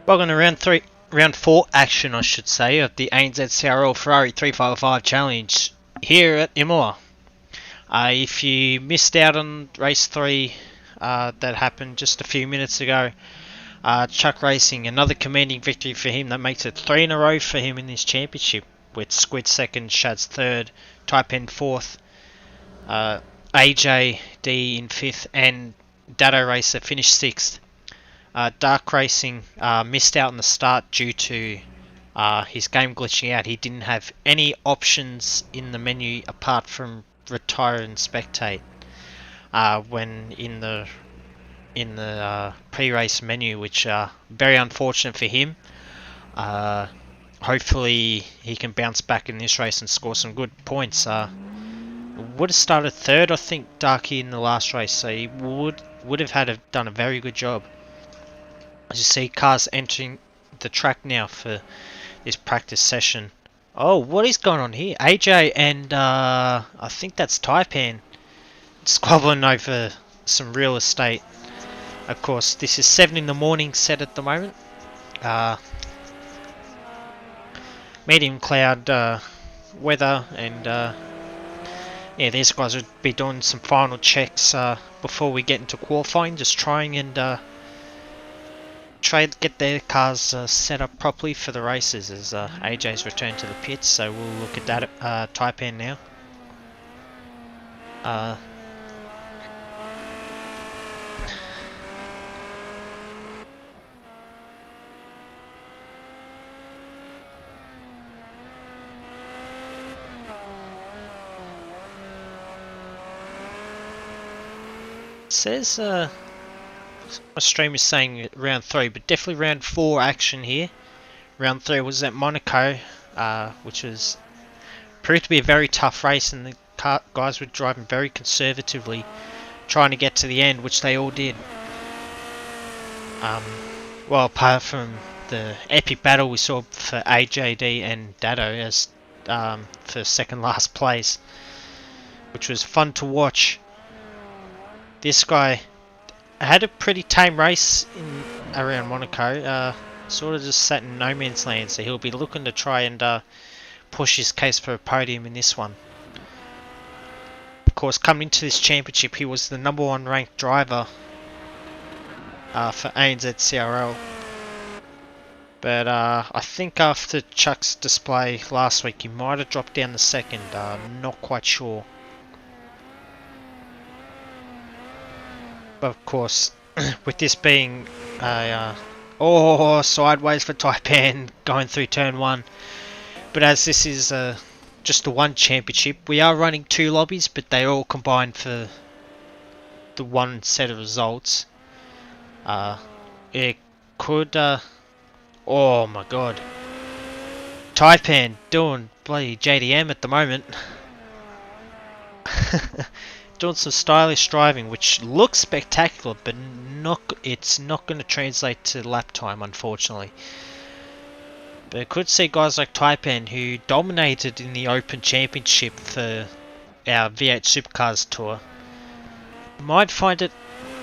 Welcome to round 4 action, I should say, of the ANZCRL Ferrari 355 Challenge here at Imola. If you missed out on race 3 that happened just a few minutes ago, Chuck Racing, another commanding victory for him. That makes it 3 in a row for him in this championship, with Squid second, Shad's third, Taipan fourth, AJD in fifth, and Dado Racer finished sixth. Dark Racing missed out on the start due to his game glitching out. He didn't have any options in the menu apart from retire and spectate when in the pre-race menu, which very unfortunate for him. Hopefully he can bounce back in this race and score some good points. Would have started third, I think, Darky, in the last race, so he would have done a very good job. As you see, cars entering the track now for this practice session. Oh, what is going on here? AJ and I think that's Taipan squabbling over some real estate. Of course, this is 7 in the morning set at the moment. Medium cloud weather, and yeah, these guys would be doing some final checks before we get into qualifying, just trying and try to get their cars set up properly for the races as AJ's returned to the pits. So we'll look at that Taipan now. Says my stream is saying round 3, but definitely round 4 action here. Round 3 was at Monaco, which was proved to be a very tough race, and the guys were driving very conservatively, trying to get to the end, which they all did. Well, apart from the epic battle we saw for AJD and Dado as for second last place, which was fun to watch. This guy had a pretty tame race around Monaco, sort of just sat in no man's land, so he'll be looking to try and push his case for a podium in this one. Of course, coming into this championship, he was the #1 ranked driver for ANZCRL. But I think after Chuck's display last week, he might have dropped down to second, not quite sure. But of course, with this being a sideways for Taipan going through turn 1, but as this is just the one championship, we are running 2 lobbies, but they all combined for the one set of results. It could oh my god, Taipan doing bloody JDM at the moment. Doing some stylish driving, which looks spectacular, but it's not going to translate to lap time, unfortunately. But I could see guys like Taipan, who dominated in the Open Championship for our V8 Supercars tour, might find it,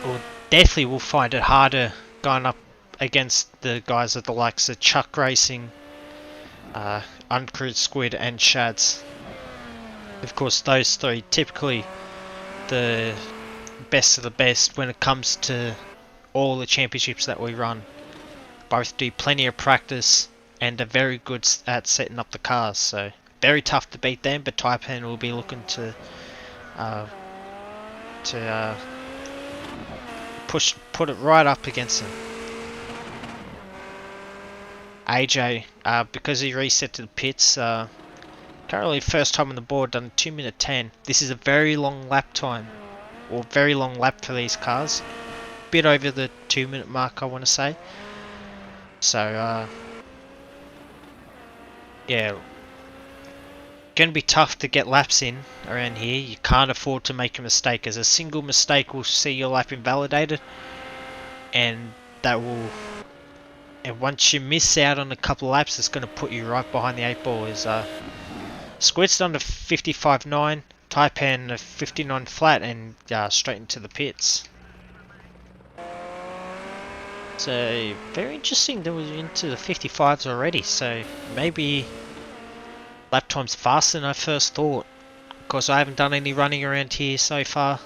or definitely will find it, harder going up against the guys of the likes of Chuck Racing, Uncrewed Squid, and Shads. Of course, those 3 typically the best of the best when it comes to all the championships that we run. Both do plenty of practice and are very good at setting up the cars, so very tough to beat them, but Taipan will be looking to put it right up against them. AJ, because he reset to the pits, currently first time on the board, done 2:10. This is a very long lap time, or very long lap for these cars. Bit over the 2-minute mark, I want to say. So, yeah, going to be tough to get laps in around here. You can't afford to make a mistake, as a single mistake will see your lap invalidated, and that will. And once you miss out on a couple of laps, it's going to put you right behind the 8 ball. Is Squid's done to 55.9, Taipan to 59 flat, and straight into the pits. So very interesting that we're into the 55s already, so maybe lap time's faster than I first thought. Of course I haven't done any running around here so far.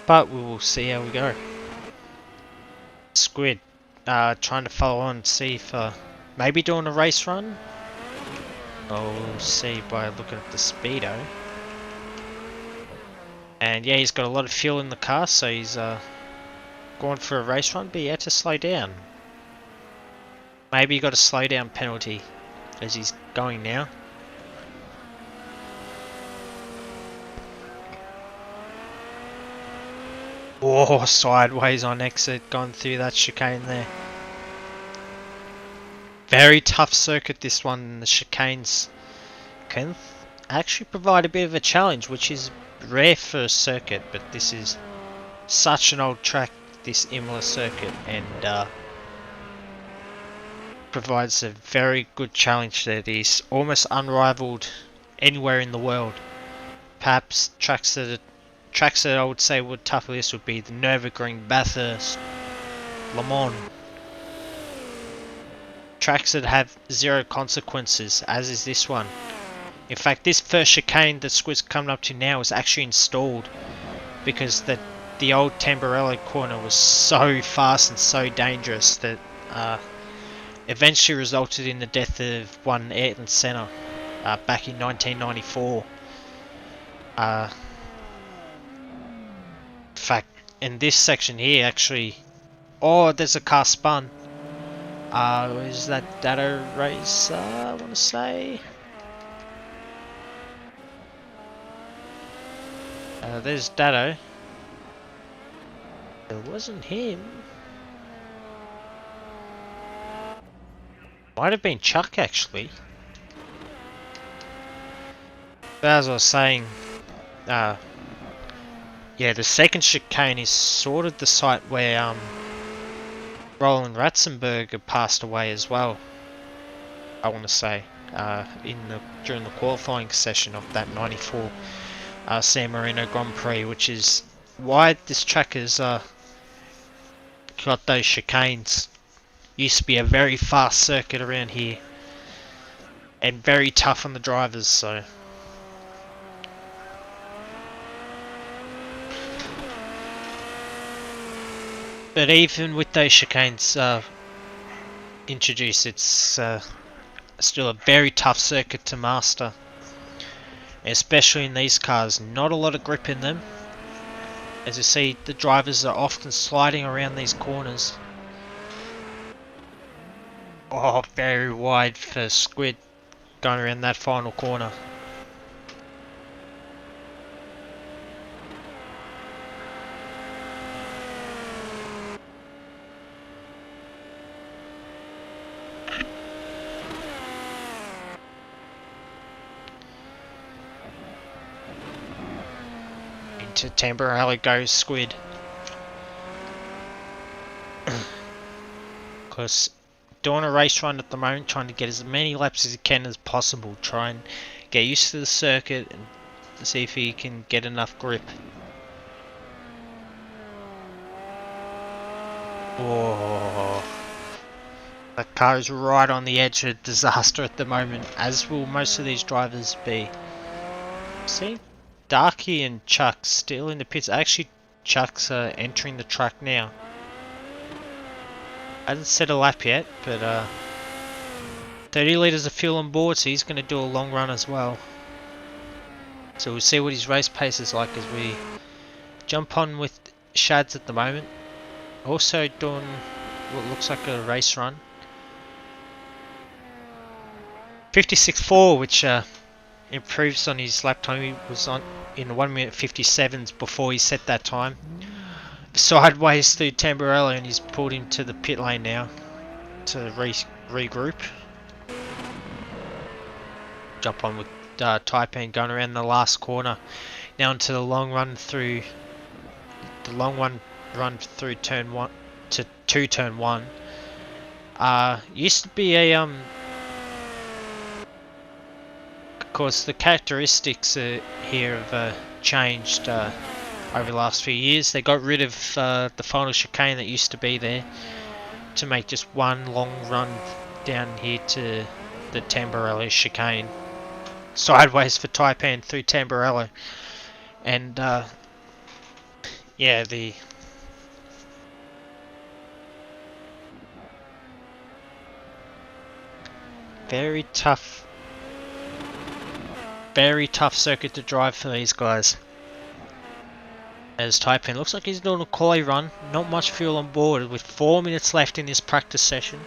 But we will see how we go. Squid, trying to follow on, see if maybe doing a race run. I'll see by looking at the speedo. And yeah, he's got a lot of fuel in the car, so he's going for a race run, but he had to slow down. Maybe he got a slow down penalty as he's going now. Oh, sideways on exit, gone through that chicane there. Very tough circuit this one. The chicanes can actually provide a bit of a challenge, which is rare for a circuit, but this is such an old track, this Imola circuit, and provides a very good challenge that is almost unrivaled anywhere in the world. Perhaps tracks that I would say would tackle this would be the Nürburgring, Bathurst, Le Mans. Tracks that have zero consequences, as is this one. In fact, this first chicane that Squid's coming up to now is actually installed because the old Tamburello corner was so fast and so dangerous that eventually resulted in the death of one Ayrton Senna back in 1994. In fact, in this section here, actually, oh, there's a car spun. Is that Dado Racer, I want to say? There's Dado. It wasn't him. Might have been Chuck, actually. But as I was saying, yeah, the second chicane is sort of the site where Roland Ratzenberger passed away as well. I want to say during the qualifying session of that '94 San Marino Grand Prix, which is why this track has got those chicanes. Used to be a very fast circuit around here, and very tough on the drivers. So. But even with those chicanes introduced, it's still a very tough circuit to master. Especially in these cars, not a lot of grip in them. As you see, the drivers are often sliding around these corners. Oh, very wide for Squid going around that final corner. To Tamburello goes Squid. Because doing a race run at the moment, trying to get as many laps as he can as possible, try and get used to the circuit and see if he can get enough grip. Oh, that car is right on the edge of disaster at the moment, as will most of these drivers be. See? Darky and Chuck still in the pits. Actually, Chuck's entering the track now. Hasn't set a lap yet, but 30 litres of fuel on board, so he's going to do a long run as well. So we'll see what his race pace is like as we jump on with Shads at the moment. Also doing what looks like a race run. 56.4, which improves on his lap time. He was on in 1 minute 57s before he set that time. Sideways through Tamburello, and he's pulled into the pit lane now to regroup. Jump on with Taipan going around the last corner. Now into the long run through turn 1 to turn 1. Used to be a of course the characteristics here have changed over the last few years. They got rid of the final chicane that used to be there to make just one long run down here to the Tamburello chicane, sideways for Taipan through Tamburello. And yeah, the very tough circuit to drive for these guys. As Taipan looks like he's doing a quali run, not much fuel on board with 4 minutes left in this practice session.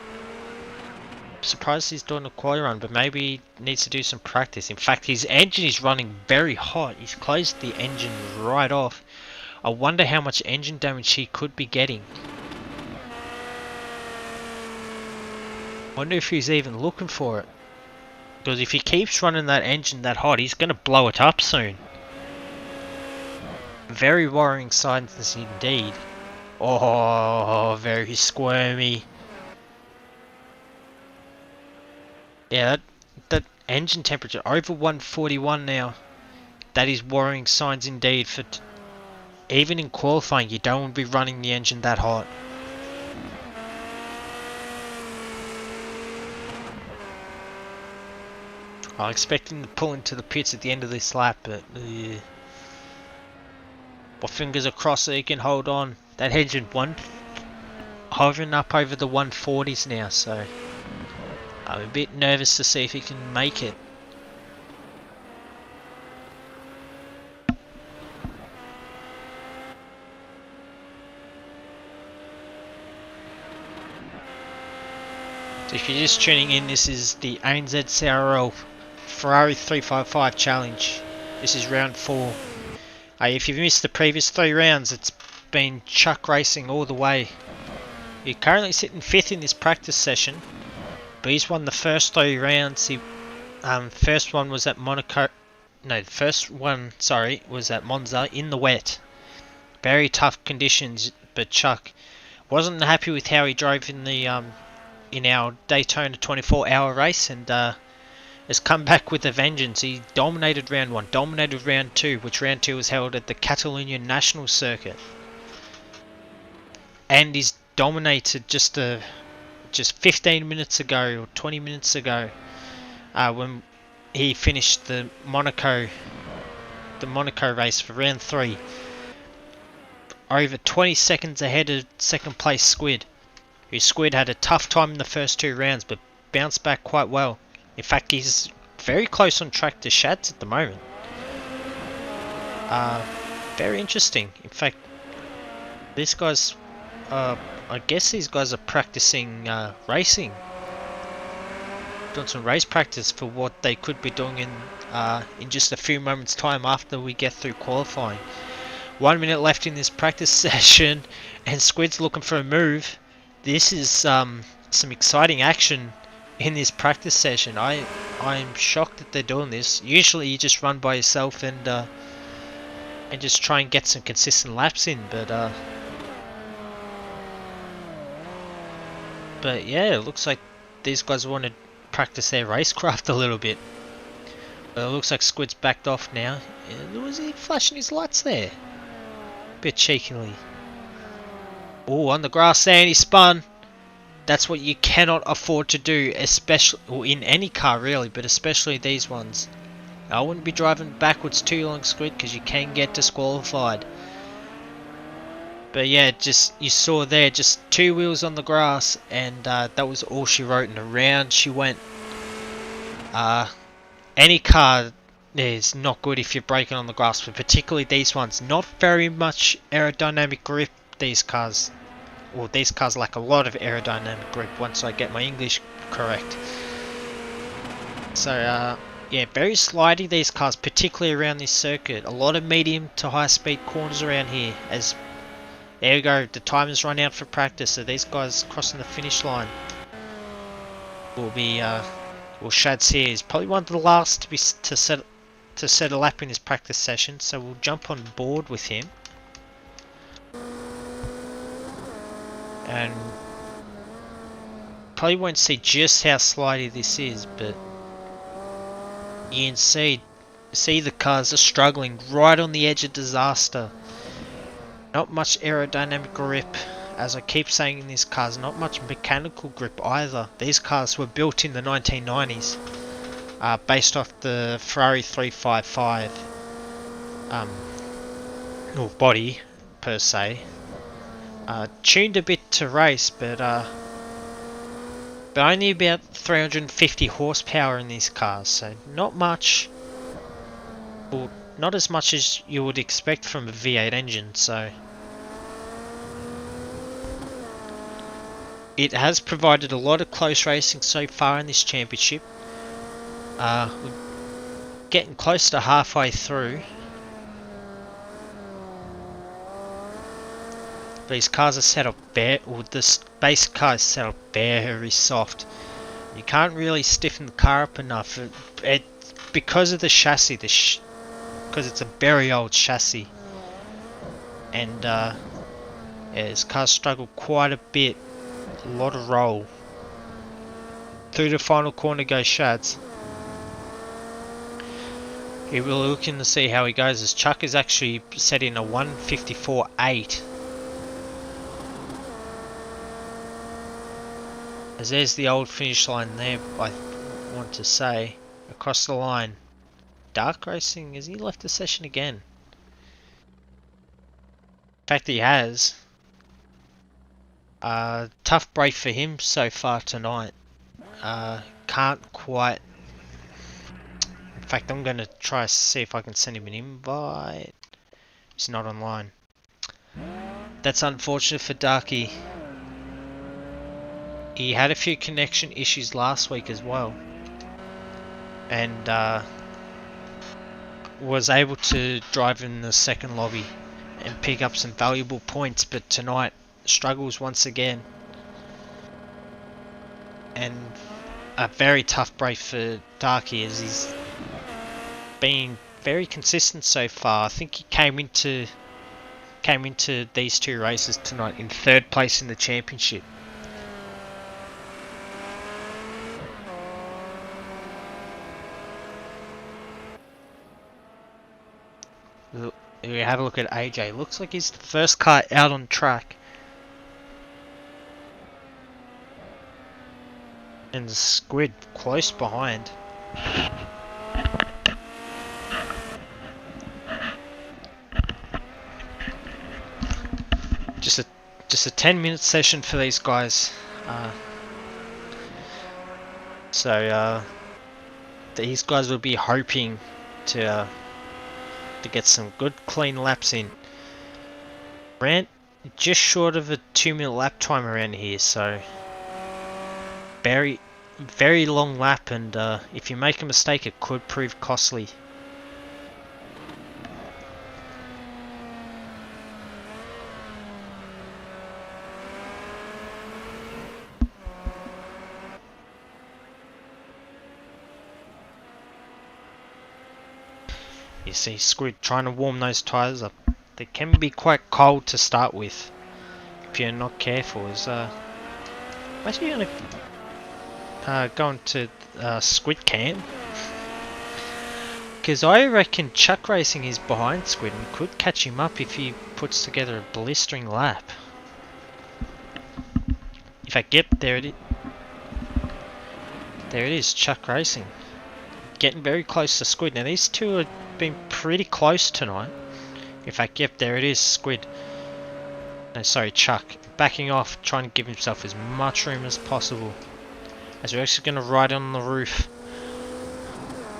Surprised he's doing a quali run, but maybe he needs to do some practice. In fact, his engine is running very hot. He's closed the engine right off. I wonder how much engine damage he could be getting. Wonder if he's even looking for it. Because if he keeps running that engine that hot, he's going to blow it up soon. Very worrying signs indeed. Oh, very squirmy. Yeah, that engine temperature over 141 now. That is worrying signs indeed. For even in qualifying, you don't want to be running the engine that hot. I'm expecting to pull into the pits at the end of this lap, but well, fingers are crossed that he can hold on. That engine hovering up over the 140s now, so I'm a bit nervous to see if he can make it. So if you're just tuning in, this is the ANZCRL Ferrari 355 challenge. This is round 4. If you've missed the previous 3 rounds, it's been chuck racing all the way. You're currently sitting 5th in this practice session, but he's won the first 3 rounds. First one was at Monaco. No, the first one, sorry, was at Monza in the wet. Very tough conditions, but Chuck wasn't happy with how he drove in the in our Daytona 24-hour race, and has come back with a vengeance. He dominated round 1, dominated round 2, which round 2 was held at the Catalonia National Circuit, and he's dominated just 15 minutes ago or 20 minutes ago when he finished the Monaco race for round 3, over 20 seconds ahead of second place Squid, who Squid had a tough time in the first 2 rounds but bounced back quite well. In fact, he's very close on track to Shads at the moment. Very interesting. In fact, these guys, I guess these guys are practicing racing. Doing some race practice for what they could be doing in just a few moments time after we get through qualifying. 1 minute left in this practice session and Squid's looking for a move. This is some exciting action in this practice session. I'm shocked that they're doing this. Usually you just run by yourself and just try and get some consistent laps in, but yeah, it looks like these guys want to practice their racecraft a little bit. But it looks like Squid's backed off now. Was he flashing his lights there? Bit cheekily. Oh, on the grass there, and he spun. That's what you cannot afford to do, especially in any car really, but especially these ones. I wouldn't be driving backwards too long, Squid, because you can get disqualified. But yeah, just you saw there, just 2 wheels on the grass, and that was all she wrote, and around she went. Any car is not good if you're braking on the grass, but particularly these ones. Not very much aerodynamic grip, these cars. Well, these cars lack a lot of aerodynamic grip once I get my English correct. So, yeah, very slidey these cars, particularly around this circuit. A lot of medium to high speed corners around here. As there we go, the time has run out for practice, so these guys crossing the finish line will be, well, Shad's here. He's probably one of the last to set a lap in his practice session, so we'll jump on board with him. And probably won't see just how slidey this is, but you can see the cars are struggling right on the edge of disaster. Not much aerodynamic grip. As I keep saying in these cars, not much mechanical grip either. These cars were built in the 1990s, based off the Ferrari 355 body per se. Tuned a bit to race, but only about 350 horsepower in these cars, so not much. Well, not as much as you would expect from a V8 engine, so it has provided a lot of close racing so far in this championship. We're getting close to halfway through. These cars are set up this base car is set up very soft. You can't really stiffen the car up enough. Because of the chassis, because it's a very old chassis, and this car struggled quite a bit. A lot of roll. Through the final corner goes Shads. Here we're looking to see how he goes, as Chuck is actually set in a 1:54.8. As there's the old finish line there, I want to say. Across the line. Dark Racing, has he left the session again? In fact, he has. Tough break for him so far tonight. Can't quite. In fact, I'm going to try to see if I can send him an invite. He's not online. That's unfortunate for Darky. He had a few connection issues last week as well, and was able to drive in the second lobby and pick up some valuable points, but tonight struggles once again. And a very tough break for Darky, as he's been very consistent so far. I think he came into these two races tonight in third place in the championship. We have a look at AJ. Looks like he's the first car out on track. And the Squid close behind. Just a 10-minute session for these guys. So these guys will be hoping to get some good clean laps in. Ran just short of a 2-minute lap time around here, so very long lap, and if you make a mistake it could prove costly. You see Squid trying to warm those tyres up. They can be quite cold to start with if you're not careful. I'm actually going to go into Squid Cam, because I reckon Chuck Racing is behind Squid and could catch him up if he puts together a blistering lap. In fact, yep, there it is. There it is, Chuck Racing. Getting very close to Squid. Now these two have been pretty close tonight. In fact, yep, there it is, Squid. No, sorry, Chuck. Backing off, trying to give himself as much room as possible. As we're actually going to ride on the roof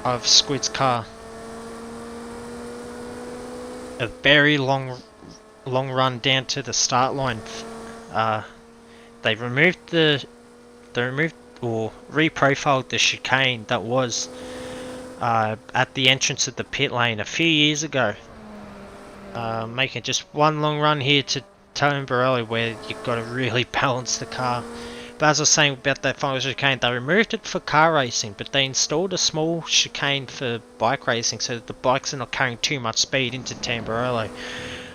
of Squid's car. A very long run down to the start line. They removed or reprofiled the chicane that was at the entrance of the pit lane a few years ago, making just one long run here to Tamborelli, where you've got to really balance the car. But as I was saying about that final chicane, they removed it for car racing, but they installed a small chicane for bike racing so that the bikes are not carrying too much speed into Tamborelli.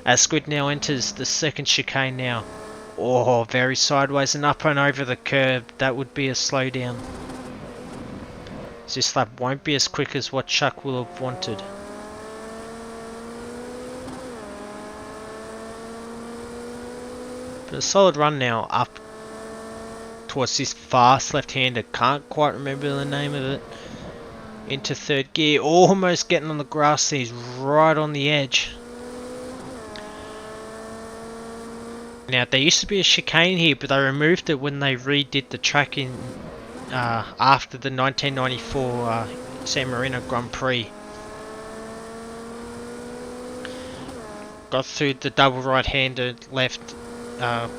As Squid now enters the second chicane now. Oh, very sideways and up and over the curb. That would be a slowdown. This lap won't be as quick as what Chuck will have wanted. But a solid run now up towards this fast left-hander. Can't quite remember the name of it. Into third gear, almost getting on the grass. He's right on the edge. Now there used to be a chicane here, but they removed it when they redid the track in after the 1994 San Marino Grand Prix. Got through the double right-hander left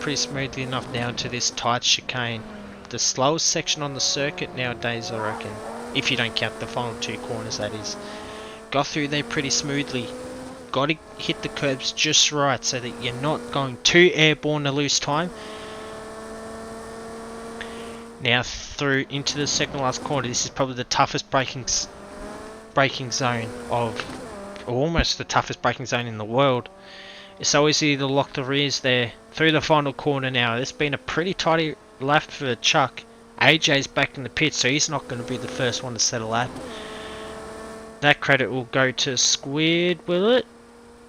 pretty smoothly enough now to this tight chicane. The slowest section on the circuit nowadays, I reckon. If you don't count the final two corners, that is. Got through there pretty smoothly. Got to hit the curbs just right so that you're not going too airborne to lose time. Now through into the second last corner. This is probably the toughest braking zone of, or almost the toughest braking zone in the world. It's so easy to lock the rears there. Through the final corner now. It's been a pretty tidy lap for Chuck. AJ's back in the pit, so he's not going to be the first one to set a lap. That credit will go to Squid, will it?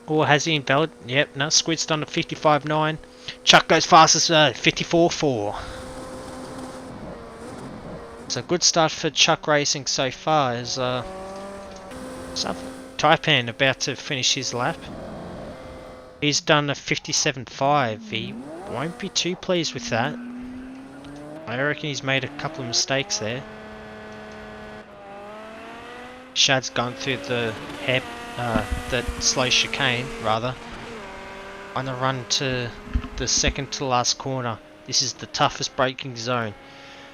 Or has he invalid? Yep, no, Squid's done a 55.9. Chuck goes fastest 54.4. It's a good start for Chuck Racing so far, as Taipan about to finish his lap. He's done a 57.5. He won't be too pleased with that. I reckon he's made a couple of mistakes there. Shad's gone through the that slow chicane, rather, on the run to the second to last corner. This is the toughest braking zone,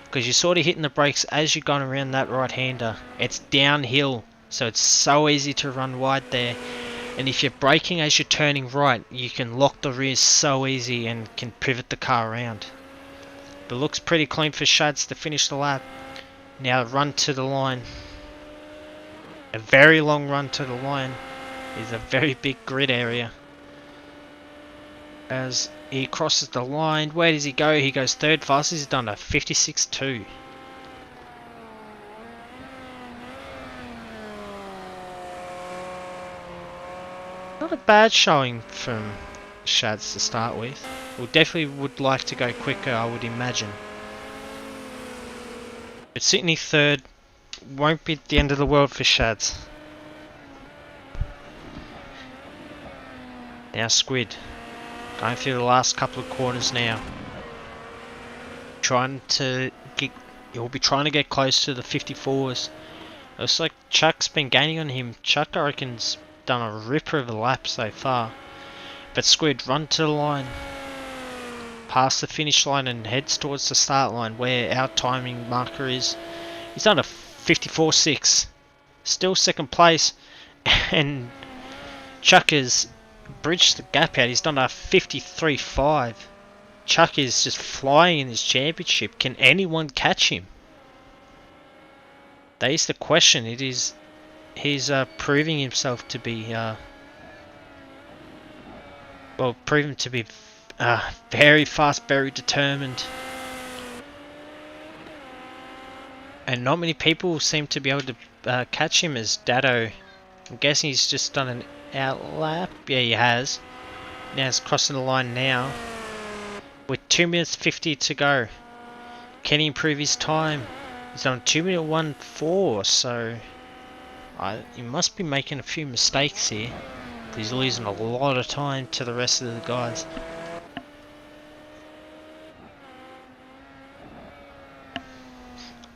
because you're sort of hitting the brakes as you're going around that right-hander. It's downhill, so it's so easy to run wide there. And if you're braking as you're turning right, you can lock the rears so easy and can pivot the car around. But looks pretty clean for Shads to finish the lap. Now run to the line. A very long run to the line. Is a very big grid area. As he crosses the line, where does he go? He goes third fastest. He's done a 56.2. Not a bad showing from Shads to start with. Well, definitely would like to go quicker, I would imagine. But Sydney third won't be the end of the world for Shads. Now Squid, going through the last couple of corners now. He'll be trying to get close to the 54s. Looks like Chuck's been gaining on him. Chuck, I reckon's done a ripper of a lap so far. But Squid, run to the line. Past the finish line and heads towards the start line where our timing marker is. He's done a 54.6. Still second place. And Chuck has bridged the gap out. He's done a 53.5. Chuck is just flying in this championship. Can anyone catch him? That is the question. He's proving himself to be proven to be very fast, very determined, and not many people seem to be able to catch him as Dado. I'm guessing he's just done an out lap. Yeah, he has. Now he's crossing the line now with 2 minutes 50 to go. Can he improve his time? He's done 2 minute 1.4, so he must be making a few mistakes here. He's losing a lot of time to the rest of the guys.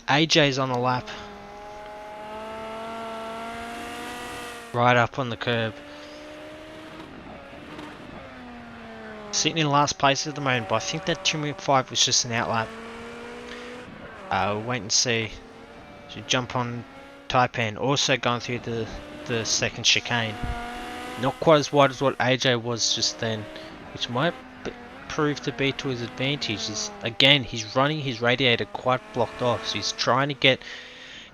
AJ's on the lap. Right up on the curb. Sitting in last place at the moment, but I think that 2 minute 5 was just an outlap. We'll wait and see. Should jump on Taipan. Also going through the second chicane. Not quite as wide as what AJ was just then, which might prove to be to his advantage. Again, he's running his radiator quite blocked off, so he's trying to get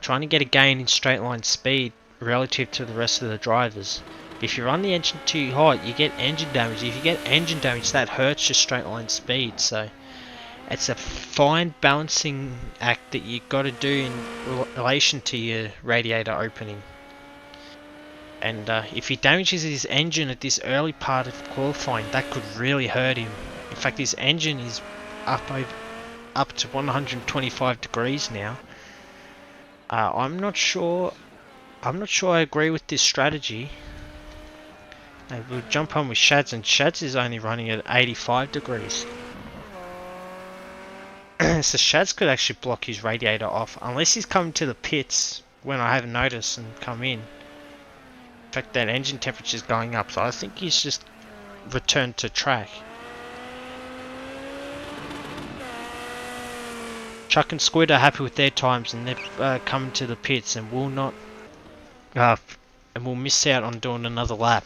a gain in straight line speed relative to the rest of the drivers. If you run the engine too hot, you get engine damage. If you get engine damage, that hurts your straight line speed. So it's a fine balancing act that you got to do in relation to your radiator opening. And if he damages his engine at this early part of qualifying, that could really hurt him. In fact, his engine is up to 125 degrees now. I'm not sure I agree with this strategy. We'll jump on with Shads, and Shads is only running at 85 degrees. So Shads could actually block his radiator off, unless he's coming to the pits when I haven't noticed and come in. In fact, that engine temperature is going up, so I think he's just returned to track. Chuck and Squid are happy with their times, and they're coming to the pits, and will not, and will miss out on doing another lap.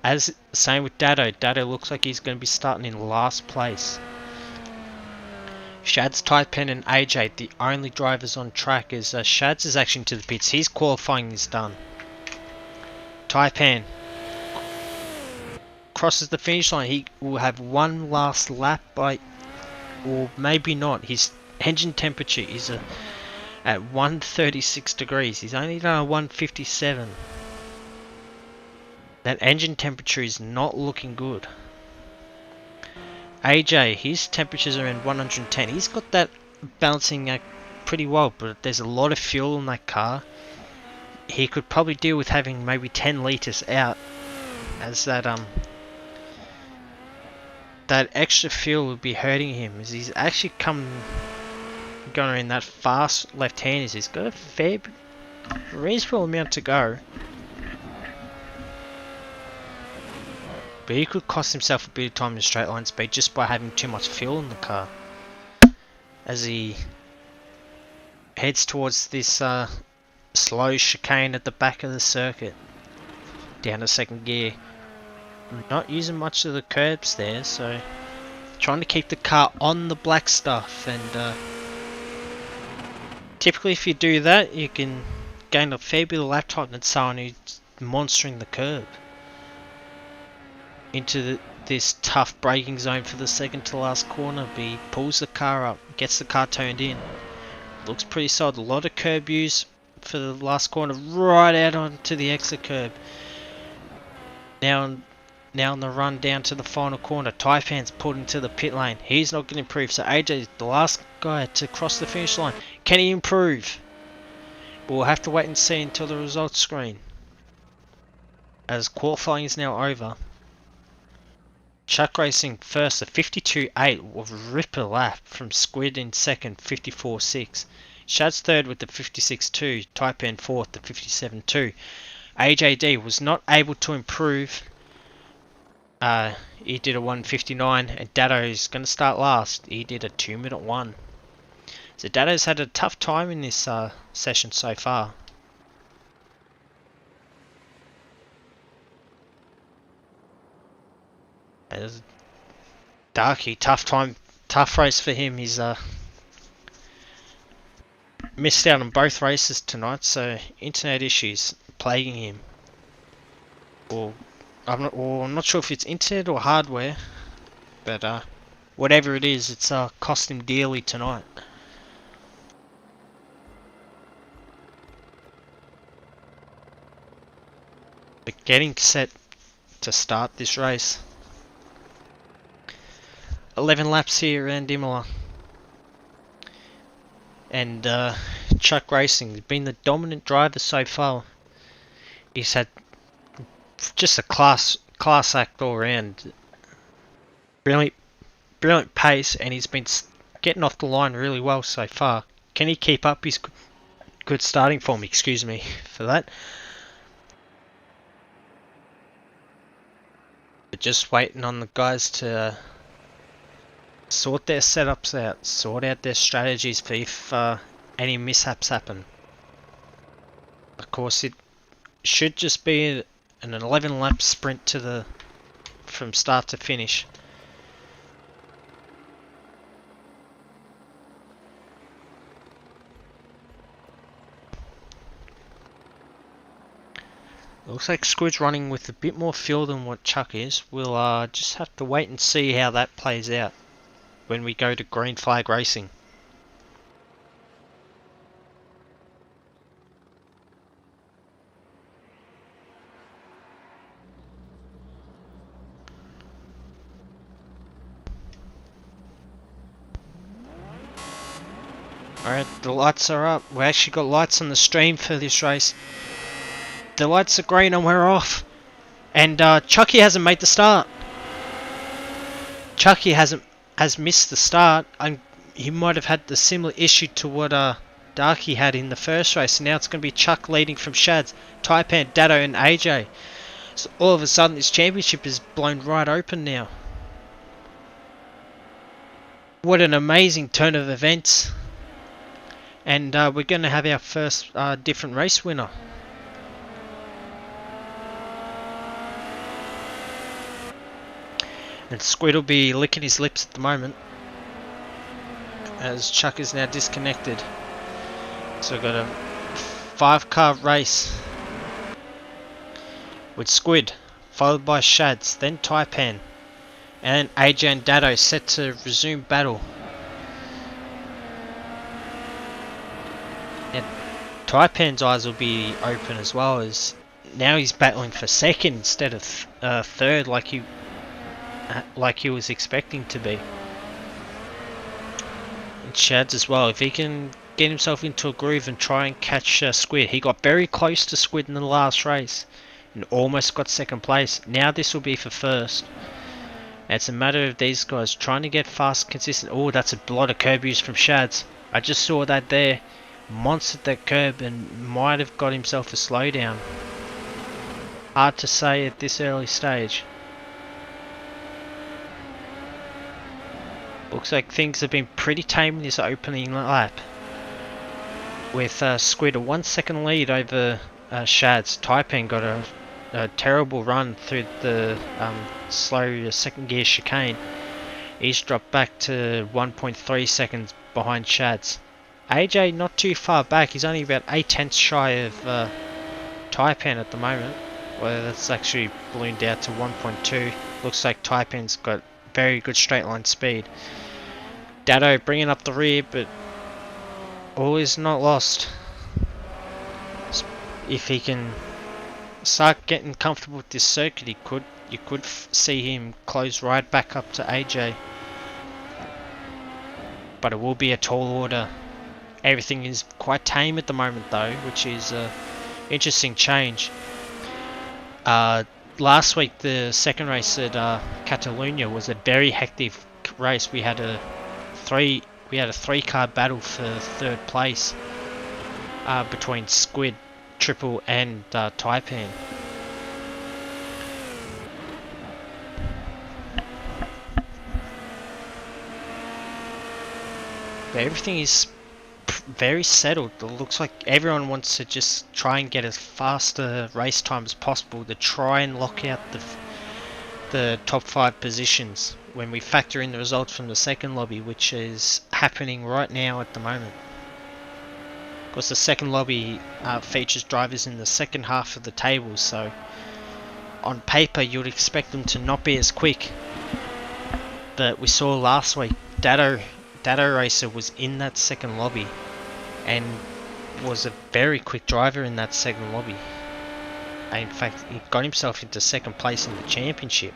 As same with Dado. Dado looks like he's going to be starting in last place. Shads, Taipan and AJ, the only drivers on track, as Shads is actually into the pits. His qualifying is done. Taipan crosses the finish line. He will have one last lap or maybe not. His engine temperature is at 136 degrees. He's only done a 157. That engine temperature is not looking good. AJ, his temperatures are around 110. He's got that balancing act pretty well, but there's a lot of fuel in that car. He could probably deal with having maybe 10 litres out, as that extra fuel would be hurting him, as he's actually going in that fast left-handers. He's got a reasonable amount to go. But he could cost himself a bit of time in straight line speed just by having too much fuel in the car. As he heads towards this slow chicane at the back of the circuit. Down to second gear. Not using much of the curbs there, so trying to keep the car on the black stuff. And typically if you do that, you can gain a fair bit of lap time than someone who's monstering the curb. Into this tough braking zone for the second to last corner. But he pulls the car up, gets the car turned in. Looks pretty solid. A lot of curb use for the last corner, right out onto the exit curb. Now on the run down to the final corner, Taipan's pulled into the pit lane. He's not going to improve, so AJ is the last guy to cross the finish line. Can he improve? We'll have to wait and see until the results screen, as qualifying is now over. Chuck Racing first, a 52.8 with a ripper lap from Squid in second, 54.6. Shad's third with the 56.2, Taipan fourth, the 57.2. AJD was not able to improve. He did a 159, and Dado is going to start last. He did a 2-minute 1. So Dado's had a tough time in this session so far. As Darky, tough race for him. He's missed out on both races tonight, so internet issues plaguing him. I'm not sure if it's internet or hardware, but whatever it is, it's cost him dearly tonight. But getting set to start this race. 11 laps here around Imola. And Chuck Racing has been the dominant driver so far. He's had just a class act all around. Brilliant pace, and he's been getting off the line really well so far. Can he keep up his good starting form? Excuse me for that. But just waiting on the guys to sort their setups out, sort out their strategies for if any mishaps happen. Of course, it should just be an 11 lap sprint from start to finish. Looks like Squid's running with a bit more fuel than what Chuck is. We'll just have to wait and see how that plays out when we go to green flag racing. Alright, the lights are up. We actually got lights on the stream for this race. The lights are green and we're off. And Chucky hasn't made the start. Chucky has missed the start. He might have had the similar issue to what Darky had in the first race. Now it's going to be Chuck leading from Shads, Taipan, Dado and AJ. So all of a sudden this championship is blown right open now. What an amazing turn of events. And we're going to have our first different race winner. And Squid will be licking his lips at the moment, as Chuck is now disconnected. So we've got a 5-car race with Squid, followed by Shads, then Taipan, and AJ and Dado set to resume battle. And Taipan's eyes will be open as well, as now he's battling for second instead of third like he was expecting to be. And Shads as well, if he can get himself into a groove and try and catch Squid. He got very close to Squid in the last race and almost got second place. Now this will be for first. It's a matter of these guys trying to get fast, consistent. Oh, that's a lot of curb use from Shads. I just saw that there. Monstered that curb and might have got himself a slowdown. Hard to say at this early stage. Looks like things have been pretty tame in this opening lap, with Squid a 1 second lead over Shads. Taipan got a terrible run through the slow second gear chicane. He's dropped back to 1.3 seconds behind Shads. AJ not too far back, he's only about 8/10 shy of Taipan at the moment. Well, that's actually ballooned out to 1.2. Looks like Taipan's got very good straight line speed. Dado bringing up the rear, but all is not lost. If he can start getting comfortable with this circuit, you could see him close right back up to AJ. But it will be a tall order. Everything is quite tame at the moment though, which is an interesting change. Last week the second race at Catalunya was a very hectic race. We had a 3-car battle for third place between Squid, Triple and Taipan. But everything is very settled. It looks like everyone wants to just try and get as fast a race time as possible to try and lock out the top 5 positions when we factor in the results from the second lobby, which is happening right now at the moment. Of course, the second lobby features drivers in the second half of the table, so on paper you would expect them to not be as quick. But we saw last week Dado Racer was in that second lobby and was a very quick driver in that second lobby. And in fact, he got himself into second place in the championship.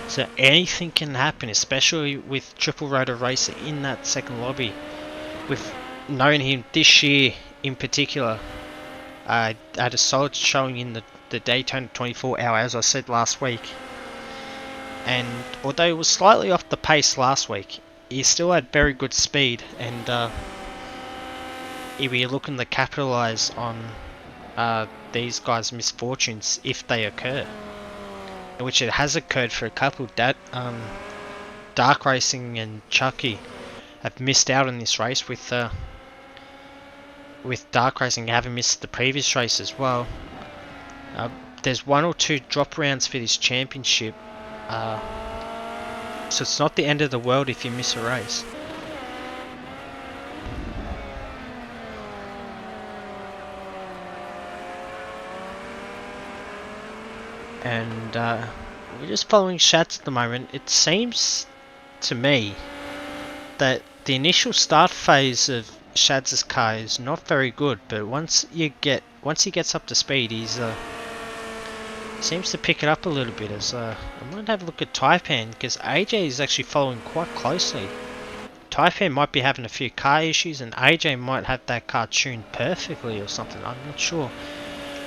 So anything can happen, especially with Triple Rotor Racer in that second lobby. We've known him this year in particular. Had a solid showing in the Daytona 24 hour, as I said last week. And although he was slightly off the pace last week, he still had very good speed, and he'll be looking to capitalise on these guys' misfortunes if they occur, which it has occurred for a couple. Dark Racing and Chucky have missed out on this race, with Dark Racing having missed the previous race as well. There's 1 or 2 drop rounds for this championship. So it's not the end of the world if you miss a race. And we're just following Shads at the moment. It seems to me that the initial start phase of Shads' car is not very good, but once he gets up to speed, seems to pick it up a little bit. As I might have a look at Taipan, because AJ is actually following quite closely. Taipan might be having a few car issues, and AJ might have that car tuned perfectly or something. I'm not sure.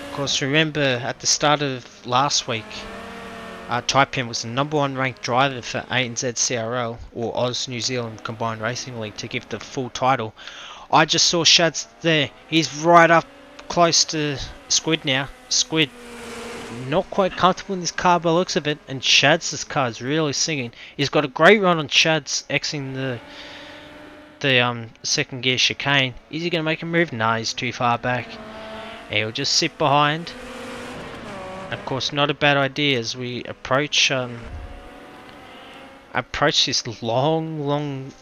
Of course, remember at the start of last week, Taipan was the #1 ranked driver for ANZCRL, or Oz New Zealand Combined Racing League, to give the full title. I just saw Shads there. He's right up close to Squid now. Squid not quite comfortable in this car by the looks of it, and Shads' car is really singing. He's got a great run on Shads exiting the second gear chicane. Is he going to make a move? Nah, he's too far back. He'll just sit behind. Of course, not a bad idea as we approach this long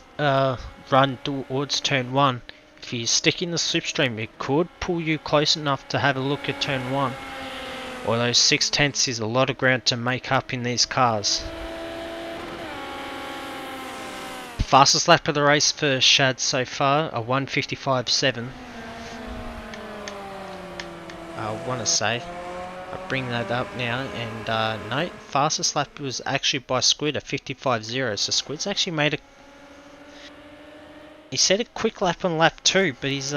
run towards turn 1. If you stick in the slipstream, it could pull you close enough to have a look at turn 1. Although 6/10 is a lot of ground to make up in these cars. Fastest lap of the race for Shad so far, a 1:55.7. I want to say. I'll bring that up now, and no, fastest lap was actually by Squid, a 55.0. So Squid's actually made he said a quick lap on lap 2, but he's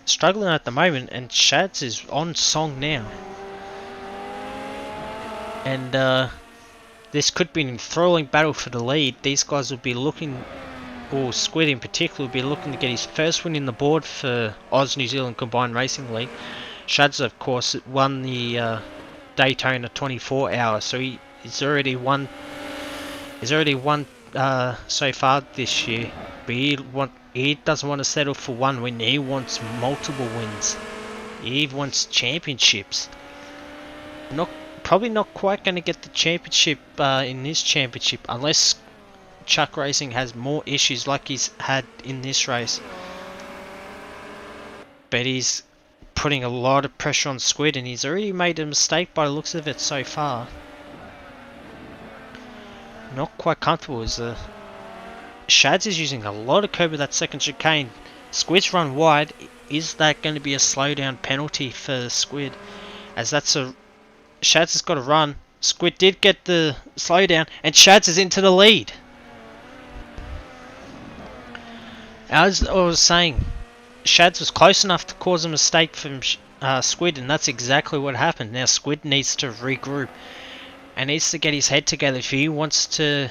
struggling at the moment, and Shads is on song now. And this could be an enthralling battle for the lead. These guys will be looking, or Squid in particular, will be looking to get his first win in the board for Oz New Zealand Combined Racing League. Shads, of course, won the Daytona 24 hour, so he's already won. He's already won so far this year. But he doesn't want to settle for one win. He wants multiple wins. He wants championships. Probably not quite going to get the championship in this championship unless Chuck Racing has more issues like he's had in this race. But he's putting a lot of pressure on Squid, and he's already made a mistake by the looks of it so far. Not quite comfortable as Shads is using a lot of curb with that second chicane. Squid's run wide. Is that going to be a slowdown penalty for Squid? As that's a Shads has got to run. Squid did get the slowdown, and Shads is into the lead. As I was saying, Shads was close enough to cause a mistake from Squid, and that's exactly what happened. Now Squid needs to regroup and needs to get his head together if he wants to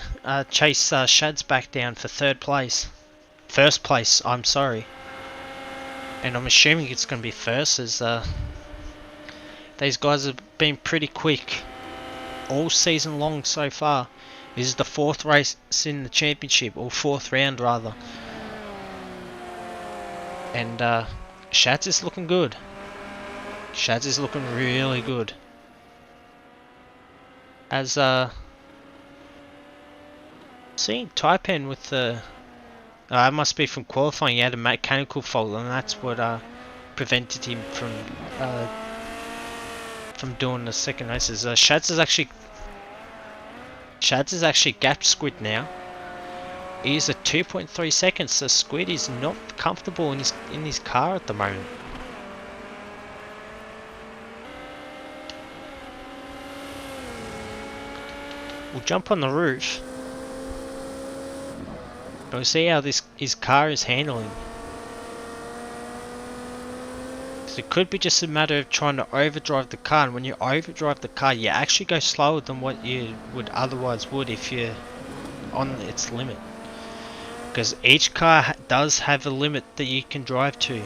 chase Shads back down for first place, I'm sorry. And I'm assuming it's going to be first, as these guys have been pretty quick all season long so far. This is the 4th race in the championship, or 4th round rather. And Shads is looking good. Shads is looking really good. As seeing Taipan with the it must be from qualifying. He had a mechanical fault, and that's what prevented him from doing the second races. Shads is actually gapped Squid now. He is at 2.3 seconds, so Squid is not comfortable in his car at the moment. We'll jump on the roof. We'll see how his car is handling. So it could be just a matter of trying to overdrive the car, and when you overdrive the car, you actually go slower than what you would otherwise if you're on its limit. Because each car does have a limit that you can drive to,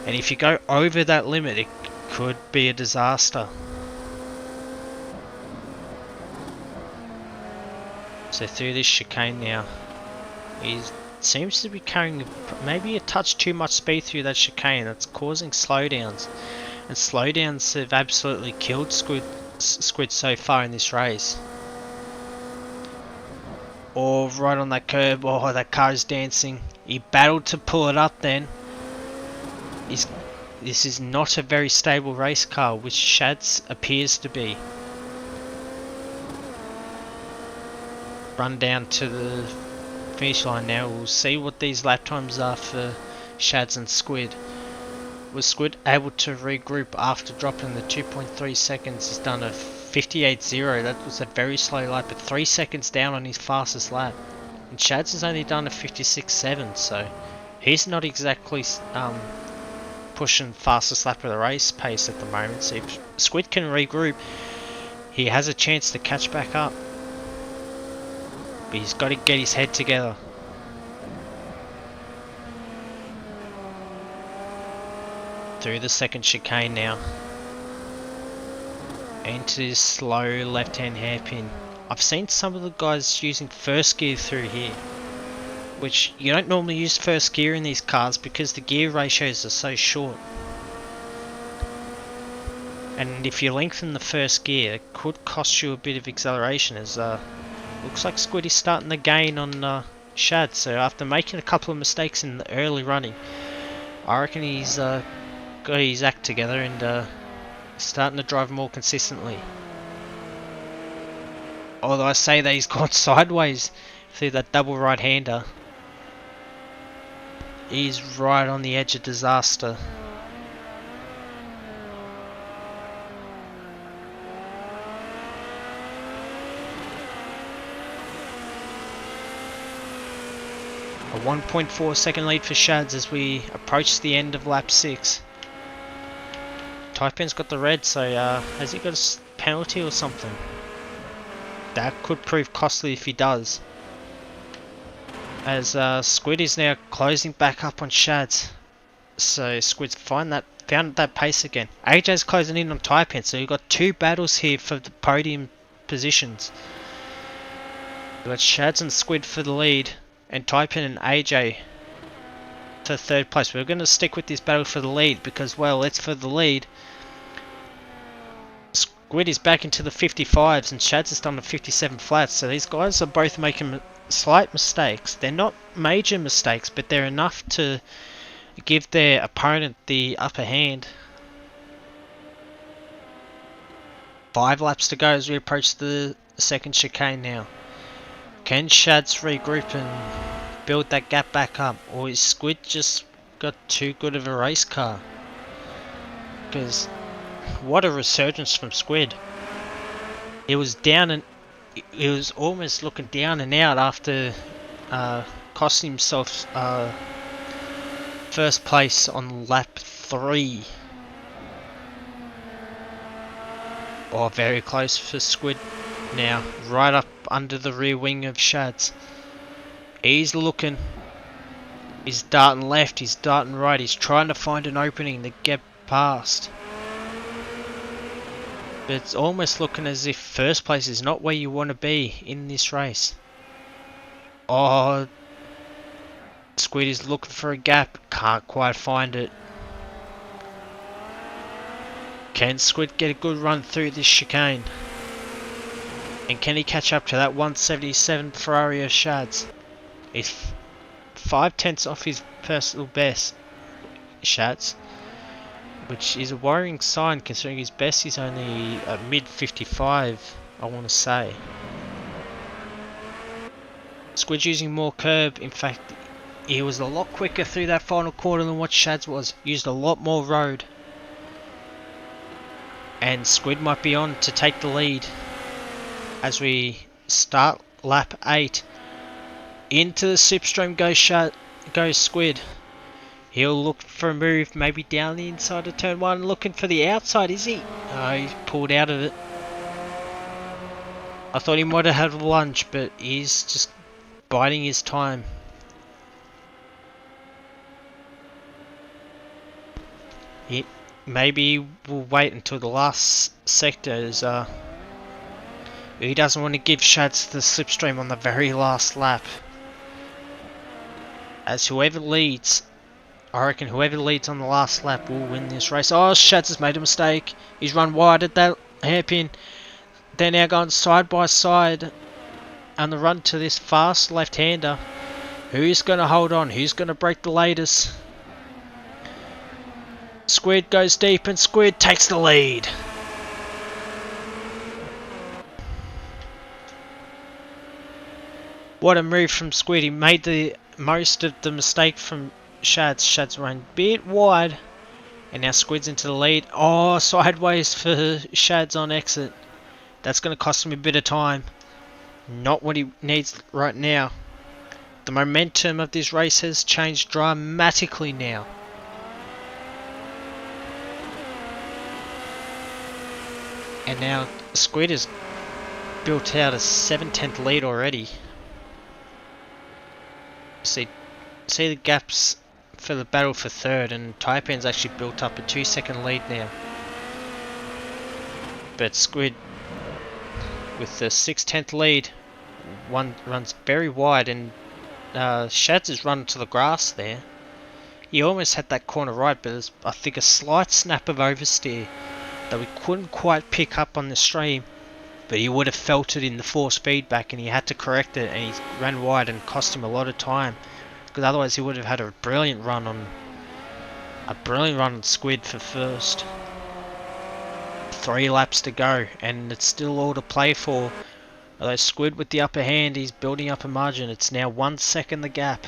and if you go over that limit, it could be a disaster. So through this chicane now, he seems to be carrying maybe a touch too much speed through that chicane. That's causing slowdowns, and slowdowns have absolutely killed Squid so far in this race. Oh, right on that curb. Oh, that car is dancing. He battled to pull it up then. This is not a very stable race car, which Shads appears to be. Run down to the finish line now. We'll see what these lap times are for Shads and Squid. Was Squid able to regroup after dropping the 2.3 seconds? He's done a 58.0. That was a very slow lap, but 3 seconds down on his fastest lap. And Shads has only done a 56.7, so he's not exactly pushing fastest lap of the race pace at the moment. So if Squid can regroup, he has a chance to catch back up. But he's got to get his head together. Through the second chicane now. Into this slow left-hand hairpin. I've seen some of the guys using first gear through here, which you don't normally use first gear in these cars because the gear ratios are so short. And if you lengthen the first gear, it could cost you a bit of acceleration, as looks like Squid is starting to gain on Shad. So after making a couple of mistakes in the early running, I reckon he's got his act together and starting to drive more consistently. Although I say that he's gone sideways through that double right-hander. He's right on the edge of disaster. A 1.4 second lead for Shads as we approach the end of lap 6. Taipan's got the red, so has he got a penalty or something? That could prove costly if he does. As Squid is now closing back up on Shads. So Squid's found that pace again. AJ's closing in on Taipan, so you've got two battles here for the podium positions. You've got Shads and Squid for the lead, and Taipan and AJ for third place. We're going to stick with this battle for the lead because, well, it's for the lead. Squid is back into the 55s and Shads has done the 57 flats, so these guys are both making slight mistakes. They're not major mistakes, but they're enough to give their opponent the upper hand. 5 laps to go as we approach the second chicane now. Can Shads regroup and build that gap back up, or is Squid just got too good of a race car? Because what a resurgence from Squid. It was down and it was almost looking down and out after costing himself first place on lap 3. Oh, very close for Squid now, right up under the rear wing of Shads. He's looking, he's darting left, he's darting right, he's trying to find an opening to get past. But it's almost looking as if first place is not where you want to be in this race. Oh, Squid is looking for a gap, can't quite find it. Can Squid get a good run through this chicane? And can he catch up to that 177 Ferrari of Shads? He's 5/10 off his personal best, Shads, which is a worrying sign considering his best is only a mid 55, I want to say. Squid's using more curb. In fact, he was a lot quicker through that final quarter than what Shads was. Used a lot more road. And Squid might be on to take the lead as we start lap 8. Into the slipstream goes Squid. He'll look for a move, maybe down the inside of turn 1, looking for the outside, is he? Oh, he pulled out of it. I thought he might have had a lunge, but he's just biding his time. Maybe we'll wait until the last sector as he doesn't want to give Shads the slipstream on the very last lap. As whoever leads, I reckon whoever leads on the last lap will win this race. Oh, Shads has made a mistake. He's run wide at that hairpin. They're now going side by side on the run to this fast left-hander. Who's going to hold on? Who's going to break the latest? Squid goes deep and Squid takes the lead. What a move from Squid. He made the most of the mistake from Shads. Shads ran a bit wide And now Squid's into the lead. Oh, sideways for Shad's on exit. That's going to cost him a bit of time. Not what he needs right now. The momentum of this race has changed dramatically now. And now Squid has built out a 7/10 lead already. See the gaps for the battle for third, and Taipan's actually built up a 2-second lead now. But Squid, with the 6/10 lead, runs very wide, and Shads has run to the grass there. He almost had that corner right, but there's, I think, a slight snap of oversteer that we couldn't quite pick up on the stream, but he would have felt it in the force feedback, and he had to correct it, and he ran wide and cost him a lot of time, because otherwise he would have had a brilliant run on Squid for first. 3 laps to go, and it's still all to play for. Although Squid with the upper hand, he's building up a margin. It's now 1 second the gap.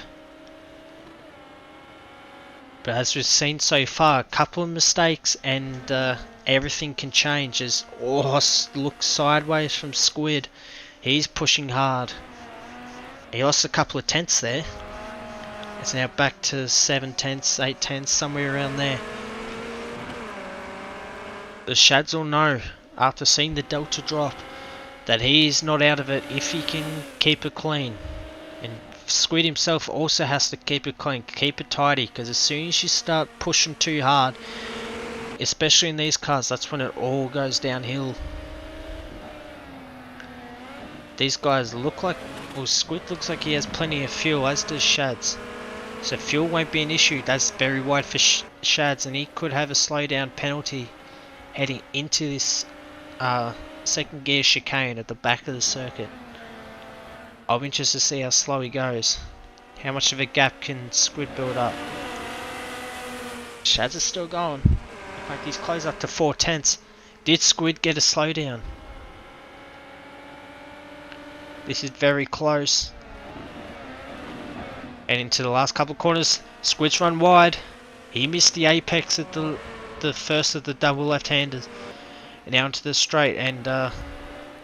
But as we've seen so far, a couple of mistakes and everything can change. As looks sideways from Squid, he's pushing hard. He lost a couple of tenths there. It's now back to 7 tenths, 8 tenths, somewhere around there. The Shads will know, after seeing the delta drop, that he's not out of it if he can keep it clean. And Squid himself also has to keep it clean, keep it tidy, because as soon as you start pushing too hard, especially in these cars, that's when it all goes downhill. These guys look like, well, Squid looks like he has plenty of fuel, as does Shads. So fuel won't be an issue. That's very wide for Shads, and he could have a slowdown penalty heading into this second gear chicane at the back of the circuit. I'll be interested to see how slow he goes. How much of a gap can Squid build up? Shads is still going. In fact, he's close up to 4 tenths. Did Squid get a slowdown? This is very close. And into the last couple of corners, Squid's run wide. He missed the apex at the first of the double left-handers. And now into the straight, and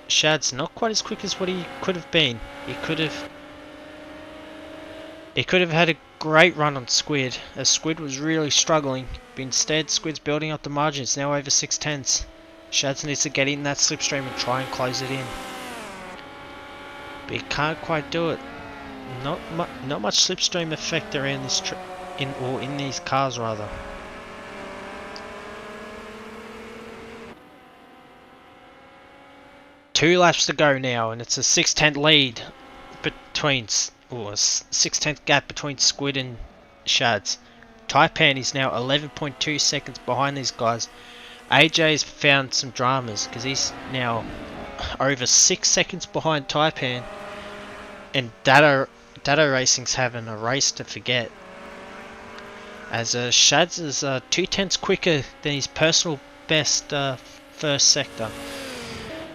Shad's not quite as quick as what he could have been. He could have had a great run on Squid, as Squid was really struggling. But instead, Squid's building up the margin. It's now over 6 tenths. Shads needs to get in that slipstream and try and close it in. But he can't quite do it. Not much slipstream effect around this in these cars rather. Two laps to go now, and it's a 6/10 lead between, or a 6/10 gap between Squid and Shads. Taipan is now 11.2 seconds behind these guys. AJ's found some dramas because he's now over 6 seconds behind Taipan, and Data Racing's having a race to forget. As Shads is 2 tenths quicker than his personal best first sector.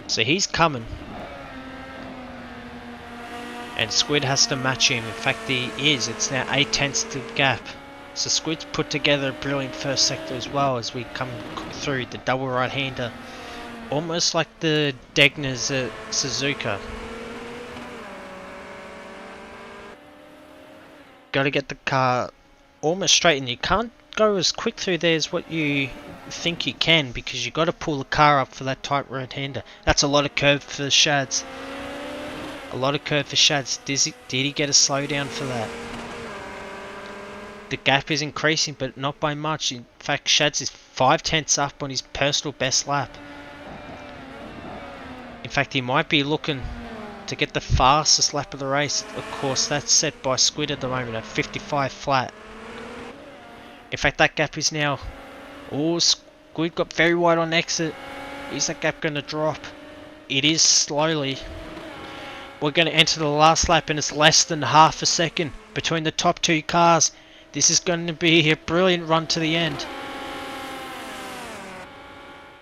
So he's coming. And Squid has to match him. In fact, he is. It's now 8 tenths to the gap. So Squid's put together a brilliant first sector as well as we come through the double right-hander. Almost like the Degner's Suzuka. Got to get the car almost straight, and you can't go as quick through there as what you think you can, because you got to pull the car up for that tight right-hander. That's a lot of curve for Shads. A lot of curve for Shads. Did he get a slowdown for that? The gap is increasing, but not by much. In fact, Shads is 5 tenths up on his personal best lap. In fact, he might be looking to get the fastest lap of the race. Of course, that's set by Squid at the moment at 55 flat. In fact, that gap is now... Oh, Squid got very wide on exit. Is that gap going to drop? It is slowly. We're going to enter the last lap, and it's less than half a second between the top two cars. This is going to be a brilliant run to the end.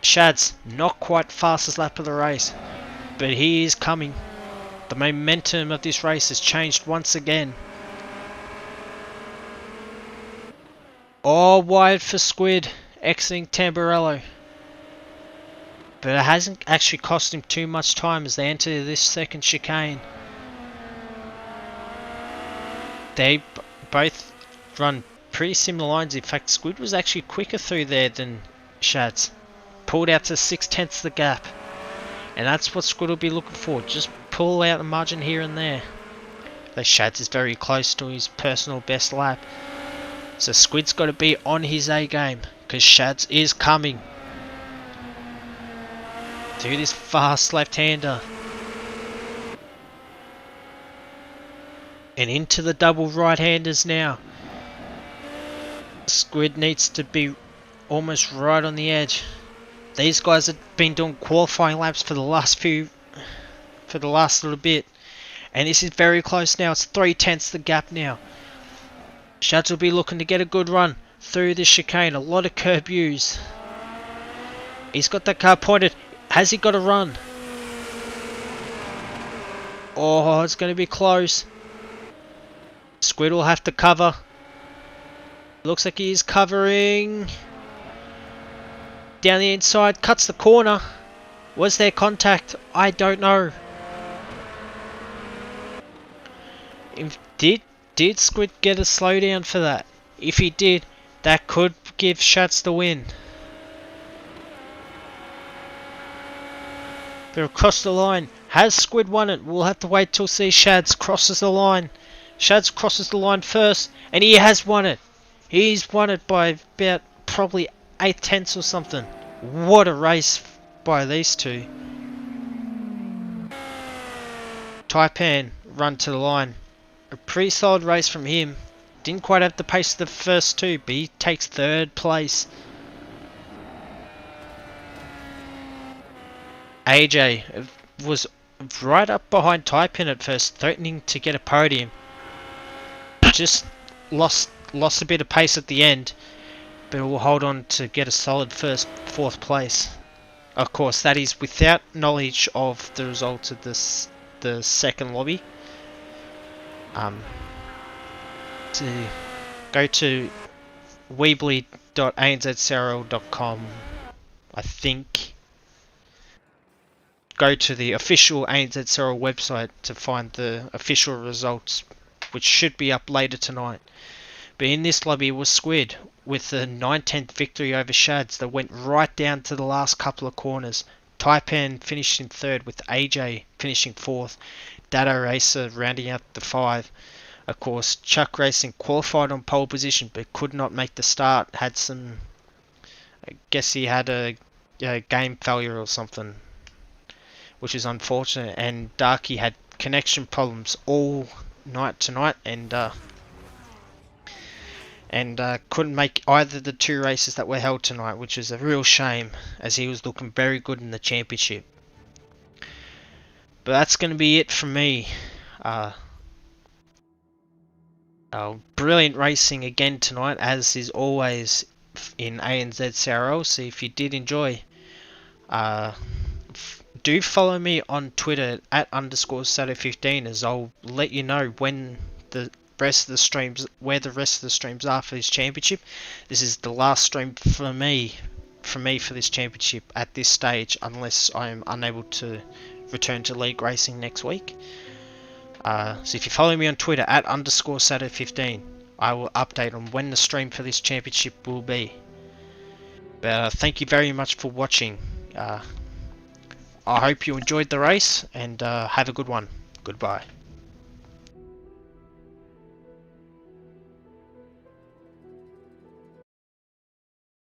Shads, not quite fastest lap of the race, but he is coming. The momentum of this race has changed once again. Oh, wide for Squid, exiting Tamburello. But it hasn't actually cost him too much time as they enter this second chicane. They both run pretty similar lines. In fact, Squid was actually quicker through there than Shads. Pulled out to 6/10 the gap. And that's what Squid will be looking for. Just pull out a margin here and there. Though Shads is very close to his personal best lap. So Squid's got to be on his A game. Because Shads is coming. Do this fast left-hander. And into the double right-handers now. Squid needs to be almost right on the edge. These guys have been doing qualifying laps for the last little bit. And this is very close now. It's 3/10 the gap now. Shads will be looking to get a good run through this chicane. A lot of curb use. He's got that car pointed. Has he got a run? Oh, it's going to be close. Squid will have to cover. Looks like he is covering. Down the inside, cuts the corner. Was there contact? I don't know. Did Squid get a slowdown for that? If he did, that could give Shads the win. But across the line, has Squid won it? We'll have to wait till see Shads crosses the line. Shads crosses the line first, and he has won it. He's won it by about probably 8/10 or something. What a race by these two. Taipan run to the line. A pretty solid race from him. Didn't quite have the pace of the first two, but he takes third place. AJ was right up behind Taipan at first, threatening to get a podium. Just lost a bit of pace at the end, but will hold on to get a solid fourth place. Of course, that is without knowledge of the results of the second lobby. To go to weebly.anzcrl.com, I think. Go to the official ANZCRL website to find the official results, which should be up later tonight. But in this lobby it was Squid with a 9/10 victory over Shads that went right down to the last couple of corners. Taipan finished in third with AJ finishing fourth. Dado Racer rounding out the five. Of course, Chuck Racing qualified on pole position but could not make the start. Had some, I guess he had a game failure or something, which is unfortunate. And Darky had connection problems all night tonight, and couldn't make either of the two races that were held tonight, which is a real shame as he was looking very good in the championship. But that's going to be it from me. Brilliant racing again tonight, as is always in ANZCRL. So if you did enjoy, do follow me on Twitter at _Sato15, as I'll let you know when the rest of the streams, where the rest of the streams are for this championship. This is the last stream for me for this championship at this stage, unless I am unable to return to league racing next week. So if you follow me on Twitter at _Sato15, I will update on when the stream for this championship will be. But thank you very much for watching. I hope you enjoyed the race, and have a good one. Goodbye.